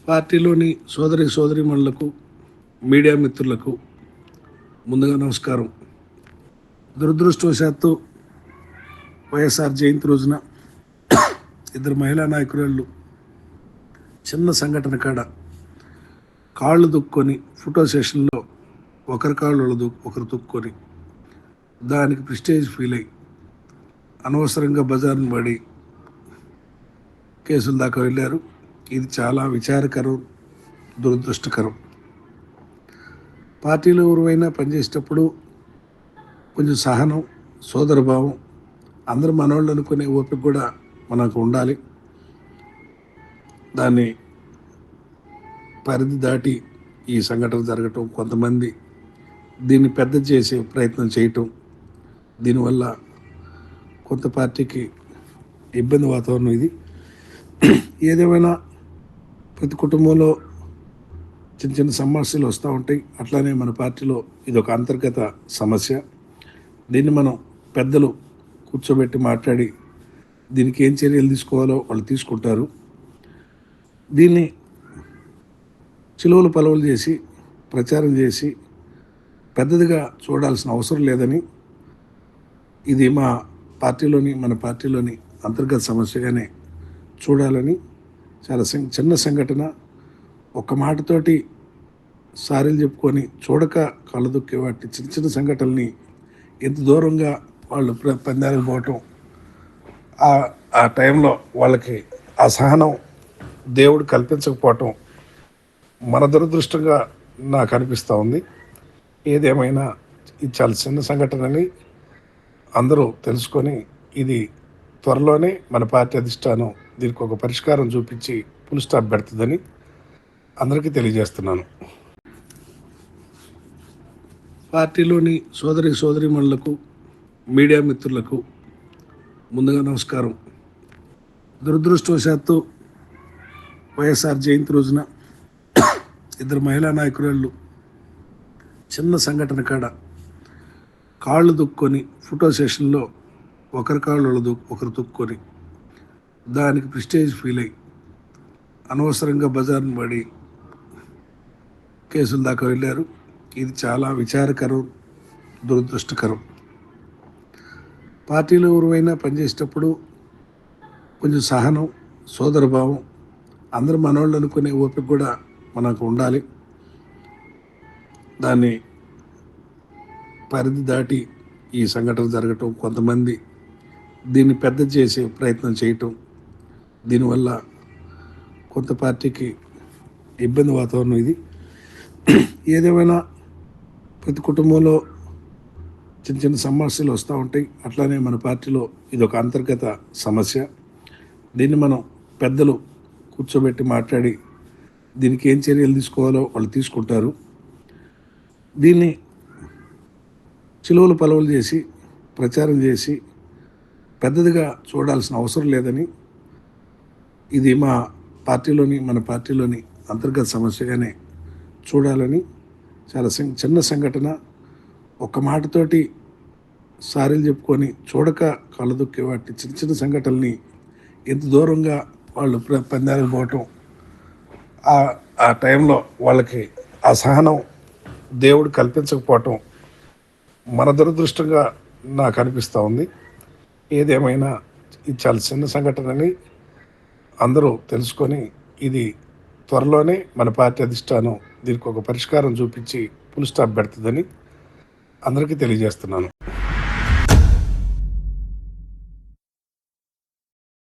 పార్టీలోని సోదరీమణులకు, మీడియా మిత్రులకు ముందుగా నమస్కారం. దురదృష్టవశాత్తు వైఎస్ఆర్ జయంతి రోజున ఇద్దరు మహిళా నాయకురాళ్ళు చిన్న సంఘటన కాడ కాళ్ళు దుక్కొని ఫోటో సెషన్లో ఒకరి కాళ్ళు ఒకరు దుక్కొని దానికి ప్రిస్టేజ్ ఫీల్ అయ్యి అనవసరంగా బజార్ను పడి కేసుల దాకా వెళ్ళారు. ఇది చాలా విచారకరం, దురదృష్టకరం. పార్టీలో ఎవరైనా పనిచేసేటప్పుడు కొంచెం సహనం, సోదరభావం, అందరూ మనవాళ్ళు అనుకునే ఓపిక కూడా మనకు ఉండాలి. దాన్ని పరిధి దాటి ఈ సంఘటన జరగటం, కొంతమంది దీన్ని పెద్ద చేసే ప్రయత్నం చేయటం, దీనివల్ల కొంత పార్టీకి ఇబ్బంది వాతావరణం ఇది. ఏదేమైనా ప్రతి కుటుంబంలో చిన్న చిన్న సమస్యలు వస్తూ ఉంటాయి. అట్లానే మన పార్టీలో ఇది ఒక అంతర్గత సమస్య. దీన్ని మనం పెద్దలు కూర్చోబెట్టి మాట్లాడి దీనికి ఏం చర్యలు తీసుకోవాలో వాళ్ళు తీసుకుంటారు. దీన్ని చిలువలు పలువలు చేసి ప్రచారం చేసి పెద్దదిగా చూడాల్సిన అవసరం లేదని, ఇది మన పార్టీలోని అంతర్గత సమస్యగానే చూడాలని, చాలా చిన్న సంఘటన, ఒక్క మాటతోటి సారీలు చెప్పుకొని చూడక కళ్ళు దొక్కే వాటి చిన్న చిన్న సంఘటనల్ని ఎంత దూరంగా వాళ్ళు పందాలకు పోవటం, ఆ టైంలో వాళ్ళకి ఆ సహనం దేవుడు కల్పించకపోవటం మన దురదృష్టంగా నాకు అనిపిస్తూ ఉంది. ఏదేమైనా ఇది చాలా చిన్న సంఘటనని అందరూ తెలుసుకొని ఇది త్వరలోనే మన పార్టీ అధిష్టానం దీనికి ఒక పరిష్కారం చూపించి ఫుల్ స్టాప్ పెడుతుందని అందరికీ తెలియజేస్తున్నాను. పార్టీలోని సోదరీమణులకు, మీడియా మిత్రులకు ముందుగా నమస్కారం. దురదృష్టవశాత్తు వైఎస్ఆర్ జయంతి రోజున ఇద్దరు మహిళా నాయకురాళ్ళు చిన్న సంఘటన కాడ కాళ్ళు దుక్కొని ఫోటో సెషన్లో ఒకరి కాళ్ళు ఒకరు దుక్కొని దానికి ప్రిస్టేజ్ ఫీల్ అయ్యి అనవసరంగా బజార్ను పడి కేసుల దాకా వెళ్ళారు. ఇది చాలా విచారకరం, దురదృష్టకరం. పార్టీలో ఎవరైనా పనిచేసేటప్పుడు కొంచెం సహనం, సోదరభావం, అందరూ మనవాళ్ళు అనుకునే ఓపిక కూడా మనకు ఉండాలి. దాన్ని పరిధి దాటి ఈ సంఘటన జరగటం, కొంతమంది దీన్ని పెద్ద చేసే ప్రయత్నం చేయటం, దీనివల్ల కొంత పార్టీకి ఇబ్బంది వాతావరణం ఇది. ఏదేమైనా ప్రతి కుటుంబంలో చిన్న చిన్న సమస్యలు వస్తూ ఉంటాయి. అట్లానే మన పార్టీలో ఇది ఒక అంతర్గత సమస్య. దీన్ని మనం పెద్దలు కూర్చోబెట్టి మాట్లాడి దీనికి ఏం చర్యలు తీసుకోవాలో వాళ్ళు తీసుకుంటారు. దీన్ని చిలువలు పలువలు చేసి ప్రచారం చేసి పెద్దదిగా చూడాల్సిన అవసరం లేదని, ఇది మన పార్టీలోని అంతర్గత సమస్యగానే చూడాలని, చాలా చిన్న సంఘటన, ఒక్క మాటతోటి సారీలు చెప్పుకొని చూడక కళ్ళు దొక్కే వాటి చిన్న చిన్న సంఘటనల్ని ఎంత దూరంగా వాళ్ళు పందాలకు పోవటం, ఆ టైంలో వాళ్ళకి ఆ సహనం దేవుడు కల్పించకపోవటం మన దురదృష్టంగా నాకు అనిపిస్తూ ఉంది. ఏదేమైనా ఇది చాలా చిన్న సంఘటనని అందరూ తెలుసుకొని ఇది త్వరలోనే మన పార్టీ అధిష్టానం దీనికి ఒక పరిష్కారం చూపించి ఫుల్ స్టాప్ పెడుతుందని అందరికీ తెలియజేస్తున్నాను.